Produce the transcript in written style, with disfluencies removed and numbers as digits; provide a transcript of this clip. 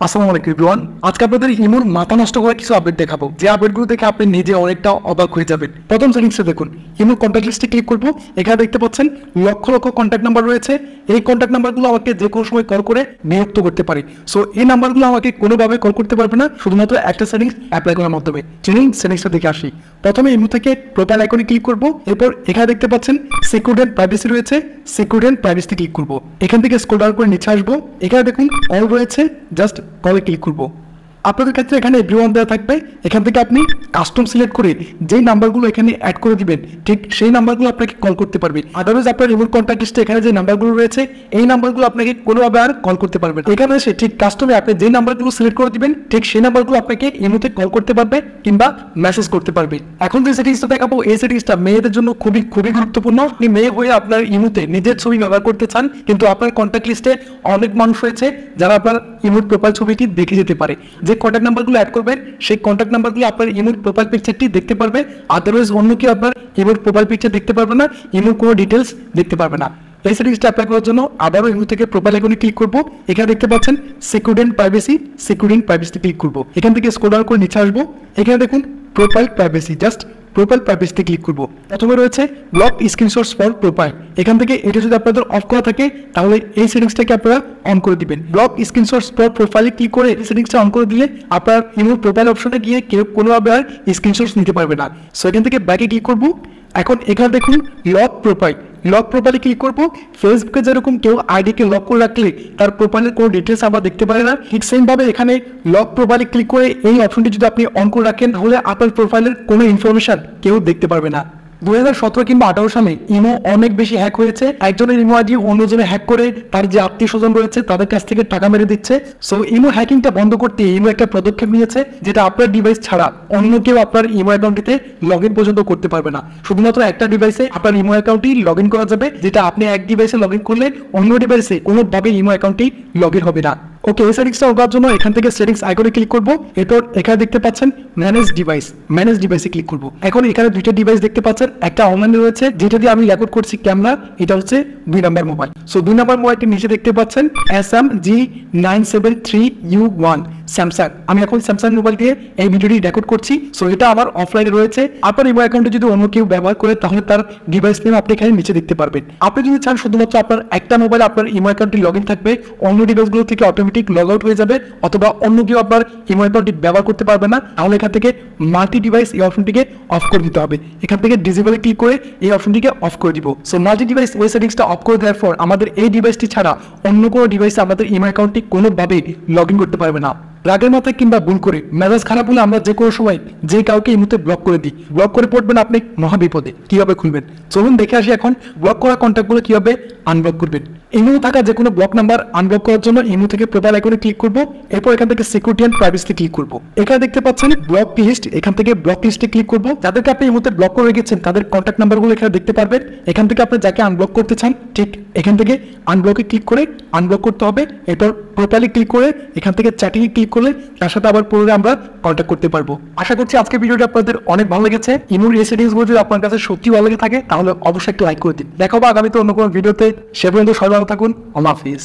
আসসালামু আলাইকুম এভরিওয়ান। আজকে আপনাদের ইমোর মাথা নষ্ট করা কিছু আপডেট দেখাবো, যে আপডেটগুলো দেখে আপনি নিজে অনেকটা অবাক হয়ে যাবেন। প্রথম সেটিংসে দেখুন, ইমোর কন্ট্যাক্ট লিস্টে ক্লিক করবো। এখানে দেখতে পাচ্ছেন লক্ষ লক্ষ কন্ট্যাক্ট নাম্বার রয়েছে। এই কন্ট্যাক্ট নাম্বারগুলো আমাকে যে কোনো সময় কল করে বিরক্ত করতে পারে। সো এই নাম্বারগুলো আমাকে কোনোভাবে কল করতে পারবে না, শুধুমাত্র একটা সেটিংস অ্যাপ্লাই করার মাধ্যমে। চলুন সেটিংসটা দেখে আসি। প্রথমে ইমো থেকে প্রোফাইল আইকনে ক্লিক করবো। এরপর এখানে দেখতে পাচ্ছেন সিকিউরিটি এন্ড প্রাইভেসি রয়েছে, সিকিউরিটি এন্ড প্রাইভেসিতে ক্লিক করবো। এখান থেকে স্ক্রল ডাউন করে নিচে আসবো। এখানে দেখুন অল রয়েছে, জাস্ট কলে ক্লিক করবো। আপনাদের ক্ষেত্রে এখানে এভরিওয়ান দেওয়া থাকবে। এখান থেকে আপনি কাস্টম সিলেক্ট করে যেই নাম্বারগুলো এখানে অ্যাড করে দিবেন, ঠিক সেই নাম্বারগুলো আপনাকে কল করতে পারবে। আদারওয়াইজ আপনার রিমোট কন্ট্যাক্ট লিস্টে এখানে যে নাম্বারগুলো রয়েছে, এই নাম্বারগুলো আপনাকে কোনোভাবে আর কল করতে পারবে না। এখানে এসে ঠিক কাস্টমে আপনি যে নাম্বারগুলো সিলেক্ট করে দিবেন, ঠিক সেই নাম্বারগুলো আপনাকে ইমোতে কল করতে পারবে কিংবা মেসেজ করতে পারবে। এখন যে সেটিংসটা দেখাবো, এই সেটিংসটা মেয়েদের জন্য খুবই গুরুত্বপূর্ণ। আপনি মেয়ে হয়ে আপনার ইমোতে নিজের ছবি ব্যবহার করতে চান, কিন্তু আপনার কন্ট্যাক্ট লিস্টে অনেক মানুষ রয়েছে যারা আপনার ইমোট প্রোফাইল ছবিটি দেখে যেতে পারে। যে কন্ট্যাক্ট নাম্বারগুলো অ্যাড করবেন, সেই কন্ট্যাক্ট নাম্বারগুলো আপনার ইমোট প্রোফাইল পিকচারটি দেখতে পারবে। আদারওয়াইজ অন্য কেউ আপনার ইমোট প্রোফাইল পিকচার দেখতে পারবে না, ইমোট কোনো ডিটেলস দেখতে পারবে না। এই সেটিংসটা অ্যাপ্লাই করার জন্য আবারও ইমো থেকে প্রোফাইল আইকনে ক্লিক করবো। এখানে দেখতে পাচ্ছেন security and privacy, security and প্রাইভেসিতে ক্লিক করবো। এখান থেকে স্ক্রল ডাউন করে নিচে আসবো। এখানে দেখুন প্রোফাইল প্রাইভেসি, জাস্ট প্রোফাইল প্রাইভেসিতে ক্লিক করবো। প্রথমে রয়েছে ব্লক স্ক্রিনশটস ফর প্রোফাইল। এখান থেকে এটা যদি আপনাদের অফ করা থাকে, তাহলে এই সেটিংসটাকে আপনারা অন করে দিবেন। ব্লক স্ক্রিনশটস ফর প্রোফাইলে ক্লিক করে এই সেটিংসটা অন করে দিলে আপনার ইমো প্রোফাইল অপশনে গিয়ে কেউ কোনোভাবে আর স্ক্রিনশটস নিতে পারবে না। সো এখান থেকে ব্যাকে ক্লিক করবো। এখন এখানে দেখুন লক প্রোফাইল, লক প্রোফাইলে ক্লিক করবো। ফেসবুকে যেরকম কেউ আইডিকে লক করে রাখলে তার প্রোফাইলের কোনো ডিটেলস আমরা দেখতে পারি না, ঠিক সেম ভাবে এখানে লক প্রোফাইলে ক্লিক করে এই অপশনটি যদি আপনি অন করে রাখেন, তাহলে আপনার প্রোফাইলের কোনো ইনফরমেশন কেউ দেখতে পারবে না। 2017 কিংবা 18 সালে ইমো অনেক বেশি হ্যাক হয়েছে। একজনের ইমো আইডি অন্যজনে হ্যাক করে তার যে আত্মীয় স্বজন রয়েছে তাদের কাছ থেকে টাকা মেরে দিচ্ছে। সো ইমো হ্যাকিংটা বন্ধ করতে ইমো একটা পদক্ষেপ নিয়েছে, যেটা আপনার ডিভাইস ছাড়া অন্য কেউ আপনার ইমো অ্যাকাউন্টটিতে লগ ইন পর্যন্ত করতে পারবে না। শুধুমাত্র একটা ডিভাইসে আপনার ইমো অ্যাকাউন্টটি লগ ইন করা যাবে, যেটা আপনি এক ডিভাইসে লগ ইন করলে অন্য ডিভাইসে কোনোভাবে ইমো অ্যাকাউন্টটি লগ ইন হবে না। ওকে, এই সেটিংসটা করার জন্য এখান থেকে সেটিংস আইকনে ক্লিক করবো। এরপর এখানে দেখতে পাচ্ছেন ম্যানেজ ডিভাইস, ম্যানেজ ডিভাইসে ক্লিক করবো। এখন এখানে দুইটা ডিভাইস দেখতে পাচ্ছেন, একটা অনলাইনে রয়েছে যেটা দিয়ে আমি রেকর্ড করছি ক্যামেরা, এটা হচ্ছে 2 নাম্বার মোবাইল। সো 2 নাম্বার মোবাইলটি নিচে দেখতে পাচ্ছেন SMG973U1 স্যামসাং। আমি এখন স্যামসাং মোবাইল দিয়ে এই ভিডিওটি রেকর্ড করছি। সো এটা আমার অফলাইনে রয়েছে। আপনার ইমো অ্যাকাউন্টে যদি অন্য কেউ ব্যবহার করে, তাহলে তার ডিভাইস নেম আপনি এখানে নিচে দেখতে পারবেন। আপনি যদি চান শুধুমাত্র আপনার একটা মোবাইলে আপনার ইমো অ্যাকাউন্টটি লগ ইন থাকবে, অন্য ডিভাইসগুলো থেকে অটোমেটিক লগ আউট হয়ে যাবে, অথবা অন্য কেউ আপনার ইমো অ্যাকাউন্টটি ব্যবহার করতে পারবে না, তাহলে এখান থেকে মাল্টি ডিভাইস এই অপশনটিকে অফ করে দিতে হবে। এখান থেকে ডিসেবলে ক্লিক করে এই অপশনটিকে অফ করে দিব। সো মাল্টি ডিভাইস ওই সেটিংসটা অফ করে দেওয়ার পর আমাদের এই ডিভাইসটি ছাড়া অন্য কোনো ডিভাইসে আমাদের ইমো অ্যাকাউন্টটি কোনোভাবেই লগ ইন করতে পারবে না। রাগের মাথায় কিংবা ভুল করে মেজাজ খারাপ হলে আমরা যে কোনো সময় যে কাউকে এই মুহূর্তে ব্লক করে দিই, ব্লক করে পড়বেন আপনি মহাবিপদে। কিভাবে খুলবেন চলুন দেখে আসি। এখন ব্লক করা কন্ট্যাক্টগুলো কিভাবে আনব্লক করবেন। ইমো থাকা যে কোনো ব্লক নাম্বার আনব্লক করার জন্য ইমো থেকে প্রোফাইল আইকনে ক্লিক করবো। এরপর এখান থেকে সিকিউরিটি এন্ড প্রাইভেসিতে ক্লিক করবো। এখানে দেখতে পাচ্ছেন ব্লক লিস্ট, এখান থেকে ব্লক লিস্টে ক্লিক করবো। যাদেরকে আপনি ইমোতে ব্লক করে রেখেছেন তাদের কন্ট্যাক্ট নাম্বারগুলো এখানে দেখতে পারবেন। এখান থেকে আপনি যাকে আনব্লক করতে চান, ঠিক এখান থেকে আনব্লকে ক্লিক করে আনব্লক করতে হবে। এরপর প্রোফাইলে ক্লিক করে এখান থেকে চ্যাটিংয়ে ক্লিক করলে তার সাথে আবার পরে আমরা কন্ট্যাক্ট করতে পারবো। আশা করছি আজকের ভিডিওটা আপনাদের অনেক ভালো লেগেছে। ইমোর এই সেটিংসগুলো যদি আপনার কাছে সত্যি ভালো লেগে থাকে, তাহলে অবশ্যই একটা লাইক করে দিন। দেখাবো আগামীতে অন্য কোনো ভিডিওতে। সে পর্যন্ত সবাই ভালো থাকুন। আল্লাহ হাফিজ।